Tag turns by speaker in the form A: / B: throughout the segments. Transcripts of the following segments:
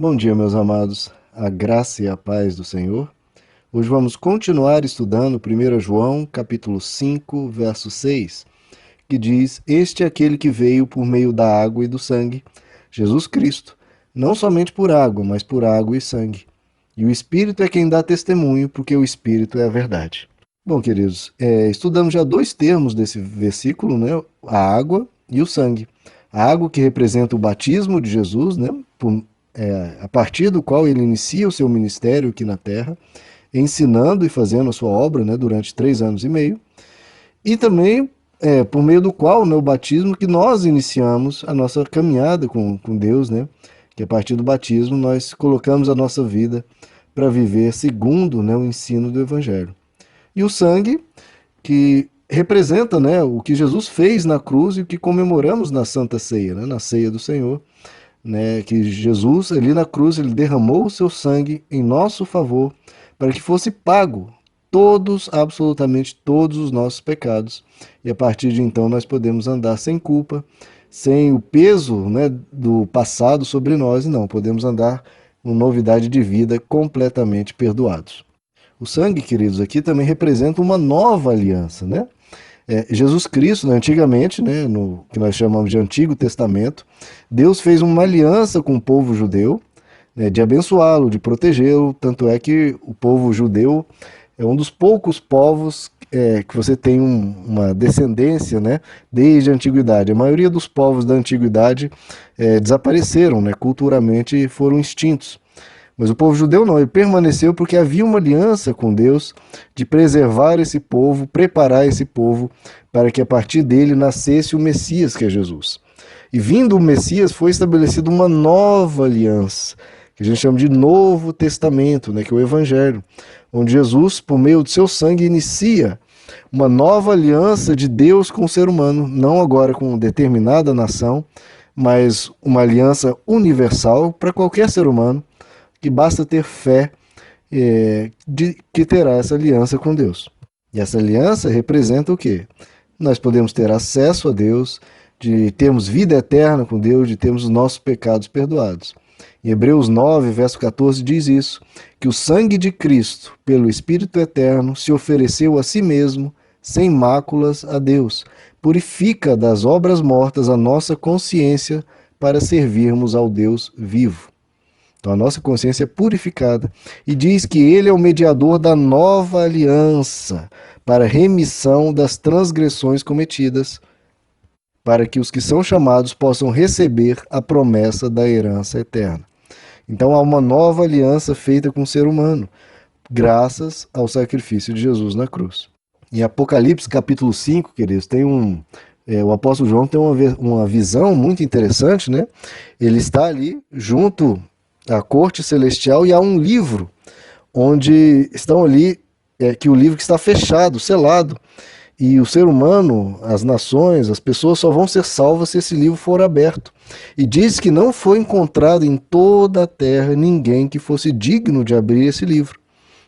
A: Bom dia, meus amados, a graça e a paz do Senhor. Hoje vamos continuar estudando 1 João, capítulo 5, verso 6, que diz: Este é aquele que veio por meio da água e do sangue, Jesus Cristo, não somente por água, mas por água e sangue. E o Espírito é quem dá testemunho, porque o Espírito é a verdade. Bom, queridos, estudamos já dois termos desse versículo, né? A água e o sangue. A água que representa o batismo de Jesus, né? A partir do qual ele inicia o seu ministério aqui na terra, ensinando e fazendo a sua obra, né? Durante 3 anos e meio. E também por meio do qual, né? O batismo que nós iniciamos a nossa caminhada com Deus, né? Que a partir do batismo nós colocamos a nossa vida para viver segundo, né? O ensino do Evangelho. E o sangue, que representa, né, o que Jesus fez na cruz e o que comemoramos na Santa Ceia, né, na Ceia do Senhor, né, que Jesus, ali na cruz, ele derramou o seu sangue em nosso favor para que fosse pago todos, absolutamente todos os nossos pecados. E a partir de então nós podemos andar sem culpa, sem o peso, né, do passado sobre nós, e não, podemos andar com novidade de vida, completamente perdoados. O sangue, queridos, aqui também representa uma nova aliança, né? Jesus Cristo, né, antigamente, né, no que nós chamamos de Antigo Testamento, Deus fez uma aliança com o povo judeu, né, de abençoá-lo, de protegê-lo. Tanto é que o povo judeu é um dos poucos povos que você tem uma descendência, né, desde a antiguidade. A maioria dos povos da antiguidade desapareceram, né, culturalmente foram extintos. Mas o povo judeu não, ele permaneceu porque havia uma aliança com Deus de preservar esse povo, preparar esse povo para que a partir dele nascesse o Messias, que é Jesus. E vindo o Messias, foi estabelecida uma nova aliança, que a gente chama de Novo Testamento, né, que é o Evangelho, onde Jesus, por meio do seu sangue, inicia uma nova aliança de Deus com o ser humano, não agora com determinada nação, mas uma aliança universal para qualquer ser humano, que basta ter fé de que terá essa aliança com Deus. E essa aliança representa o quê? Nós podemos ter acesso a Deus, de termos vida eterna com Deus, de termos os nossos pecados perdoados. Em Hebreus 9, verso 14 diz isso, que o sangue de Cristo, pelo Espírito eterno, se ofereceu a si mesmo, sem máculas, a Deus. Purifica das obras mortas a nossa consciência para servirmos ao Deus vivo. Então a nossa consciência é purificada e diz que ele é o mediador da nova aliança para remissão das transgressões cometidas, para que os que são chamados possam receber a promessa da herança eterna. Então há uma nova aliança feita com o ser humano, graças ao sacrifício de Jesus na cruz. Em Apocalipse capítulo 5, queridos, tem o apóstolo João tem uma visão muito interessante, né? Ele está ali junto a corte celestial, e há um livro onde estão ali, que o livro que está fechado, selado, e o ser humano, as nações, as pessoas só vão ser salvas se esse livro for aberto. E diz que não foi encontrado em toda a terra ninguém que fosse digno de abrir esse livro.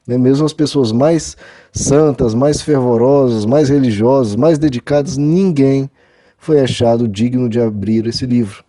A: Mesmo as pessoas mais santas, mais fervorosas, mais religiosas, mais dedicadas, ninguém foi achado digno de abrir esse livro.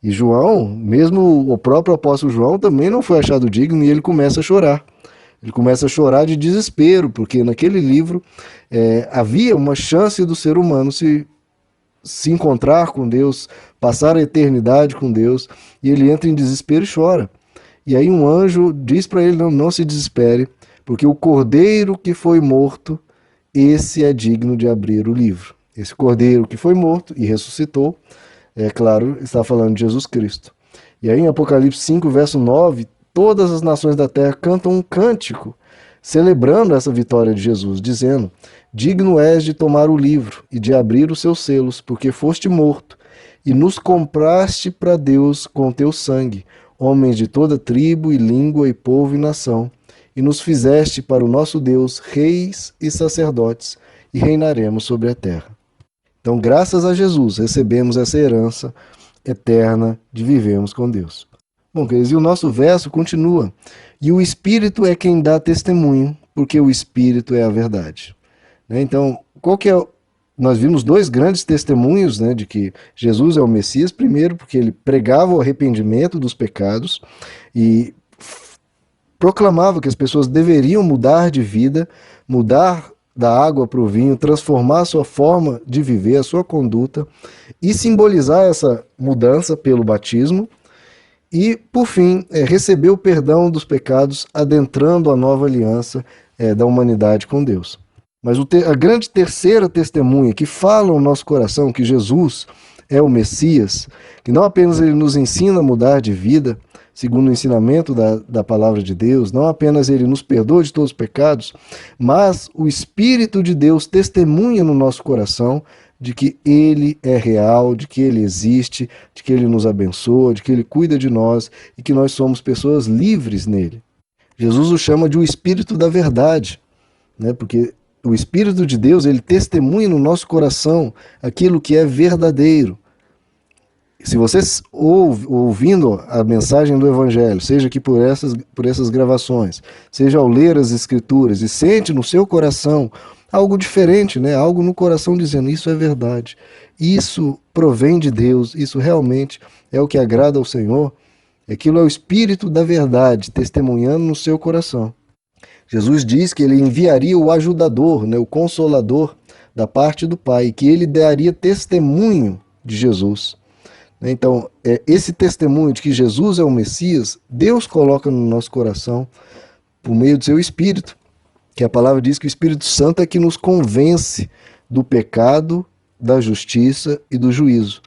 A: E João, mesmo o próprio apóstolo João, também não foi achado digno, e ele começa a chorar. Ele começa a chorar de desespero, porque naquele livro havia uma chance do ser humano se encontrar com Deus, passar a eternidade com Deus, e ele entra em desespero e chora. E aí um anjo diz para ele: não se desespere, porque o cordeiro que foi morto, esse é digno de abrir o livro. Esse cordeiro que foi morto e ressuscitou, claro, está falando de Jesus Cristo. E aí em Apocalipse 5, verso 9, todas as nações da terra cantam um cântico, celebrando essa vitória de Jesus, dizendo: digno és de tomar o livro e de abrir os seus selos, porque foste morto, e nos compraste para Deus com teu sangue, homens de toda tribo e língua e povo e nação, e nos fizeste para o nosso Deus reis e sacerdotes, e reinaremos sobre a terra. Então, graças a Jesus, recebemos essa herança eterna de vivermos com Deus. Bom, queridos, e o nosso verso continua: e o Espírito é quem dá testemunho, porque o Espírito é a verdade. Então, qual que é nós vimos dois grandes testemunhos, né, de que Jesus é o Messias. Primeiro, porque ele pregava o arrependimento dos pecados e proclamava que as pessoas deveriam mudar de vida, mudar da água para o vinho, transformar a sua forma de viver, a sua conduta, e simbolizar essa mudança pelo batismo. E, por fim, receber o perdão dos pecados, adentrando a nova aliança da humanidade com Deus. Mas a grande terceira testemunha que fala ao nosso coração que Jesus é o Messias, que não apenas ele nos ensina a mudar de vida, segundo o ensinamento da palavra de Deus, não apenas ele nos perdoa de todos os pecados, mas o Espírito de Deus testemunha no nosso coração de que ele é real, de que ele existe, de que ele nos abençoa, de que ele cuida de nós e que nós somos pessoas livres nele. Jesus o chama de o Espírito da verdade, né? Porque o Espírito de Deus, ele testemunha no nosso coração aquilo que é verdadeiro. Se você ouvindo a mensagem do Evangelho, seja aqui por essas gravações, seja ao ler as Escrituras, e sente no seu coração algo diferente, né? Algo no coração dizendo, isso é verdade, isso provém de Deus, isso realmente é o que agrada ao Senhor, aquilo é o Espírito da verdade testemunhando no seu coração. Jesus diz que ele enviaria o ajudador, né, o consolador da parte do Pai, que ele daria testemunho de Jesus. Então, esse testemunho de que Jesus é o Messias, Deus coloca no nosso coração por meio do seu Espírito, que a palavra diz que o Espírito Santo é que nos convence do pecado, da justiça e do juízo.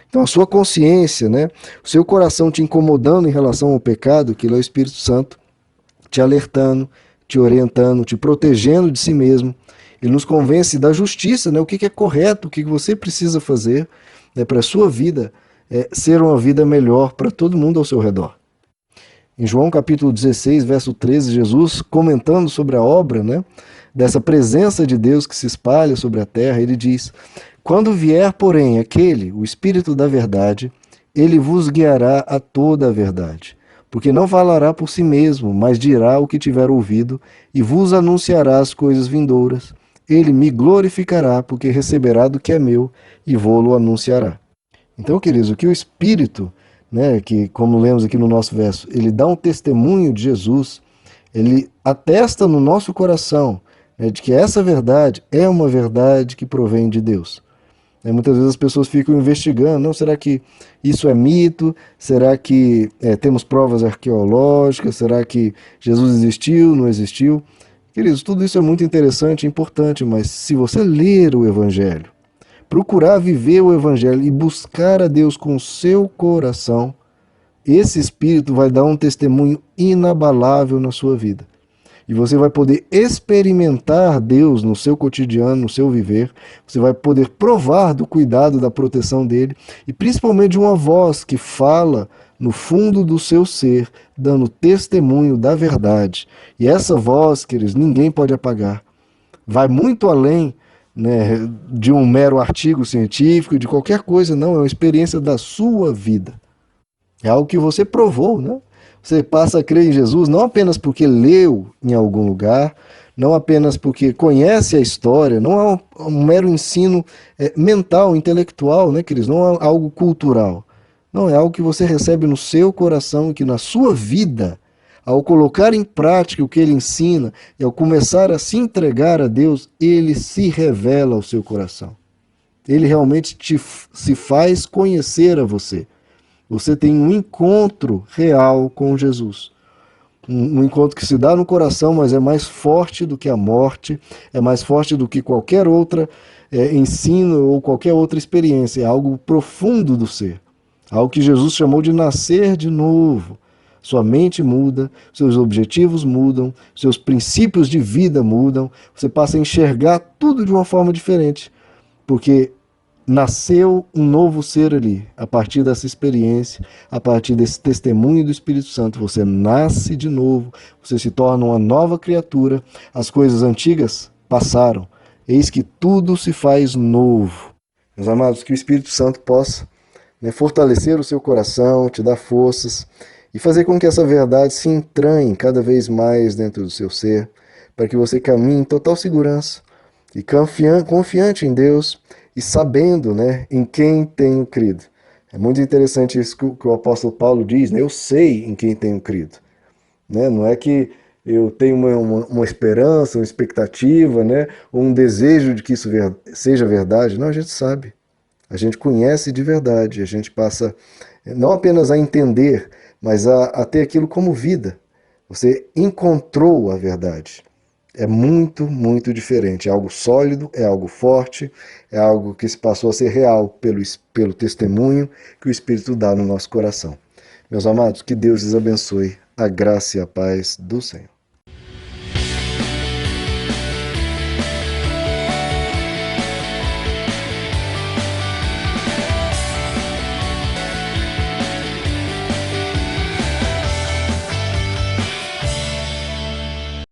A: Então, a sua consciência, né, o seu coração te incomodando em relação ao pecado, aquilo é o Espírito Santo te alertando, te orientando, te protegendo de si mesmo. Ele nos convence da justiça, né? O que é correto, o que você precisa fazer, né, para a sua vida ser uma vida melhor para todo mundo ao seu redor. Em João capítulo 16, verso 13, Jesus comentando sobre a obra, né, dessa presença de Deus que se espalha sobre a terra, ele diz: quando vier, porém, aquele, o Espírito da verdade, ele vos guiará a toda a verdade. Porque não falará por si mesmo, mas dirá o que tiver ouvido, e vos anunciará as coisas vindouras. Ele me glorificará, porque receberá do que é meu, e vô-lo anunciará. Então, queridos, o que o Espírito, né, que, como lemos aqui no nosso verso, ele dá um testemunho de Jesus, ele atesta no nosso coração, né, de que essa verdade é uma verdade que provém de Deus. Muitas vezes as pessoas ficam investigando, não, será que isso é mito? Será que temos provas arqueológicas? Será que Jesus existiu, não existiu? Queridos, tudo isso é muito interessante e importante, mas se você ler o Evangelho, procurar viver o Evangelho e buscar a Deus com o seu coração, esse Espírito vai dar um testemunho inabalável na sua vida. E você vai poder experimentar Deus no seu cotidiano, no seu viver. Você vai poder provar do cuidado, da proteção dele. E principalmente de uma voz que fala no fundo do seu ser, dando testemunho da verdade. E essa voz, queridos, ninguém pode apagar. Vai muito além, né, de um mero artigo científico, de qualquer coisa, não. É uma experiência da sua vida. É algo que você provou, né? Você passa a crer em Jesus não apenas porque leu em algum lugar, não apenas porque conhece a história, não é um mero ensino mental, intelectual, né, queridos? Não é algo cultural. Não, é algo que você recebe no seu coração e que na sua vida, ao colocar em prática o que ele ensina e ao começar a se entregar a Deus, ele se revela ao seu coração. Ele realmente se faz conhecer a você. Você tem um encontro real com Jesus. Um encontro que se dá no coração, mas é mais forte do que a morte, é mais forte do que qualquer outra ensino ou qualquer outra experiência. É algo profundo do ser. Algo que Jesus chamou de nascer de novo. Sua mente muda, seus objetivos mudam, seus princípios de vida mudam. Você passa a enxergar tudo de uma forma diferente. Porque nasceu um novo ser ali, a partir dessa experiência, a partir desse testemunho do Espírito Santo. Você nasce de novo, você se torna uma nova criatura, as coisas antigas passaram, eis que tudo se faz novo. Meus amados, que o Espírito Santo possa, né, fortalecer o seu coração, te dar forças e fazer com que essa verdade se entranhe cada vez mais dentro do seu ser, para que você caminhe em total segurança, e confiante em Deus e sabendo, né, em quem tenho crido. É muito interessante isso que o apóstolo Paulo diz, né? Eu sei em quem tenho crido. Né? Não é que eu tenho uma esperança, uma expectativa, né? Ou um desejo de que isso seja verdade. Não, a gente sabe. A gente conhece de verdade. A gente passa não apenas a entender, mas a ter aquilo como vida. Você encontrou a verdade. É muito, muito diferente. É algo sólido, é algo forte, é algo que se passou a ser real pelo testemunho que o Espírito dá no nosso coração. Meus amados, que Deus lhes abençoe. A graça e a paz do Senhor.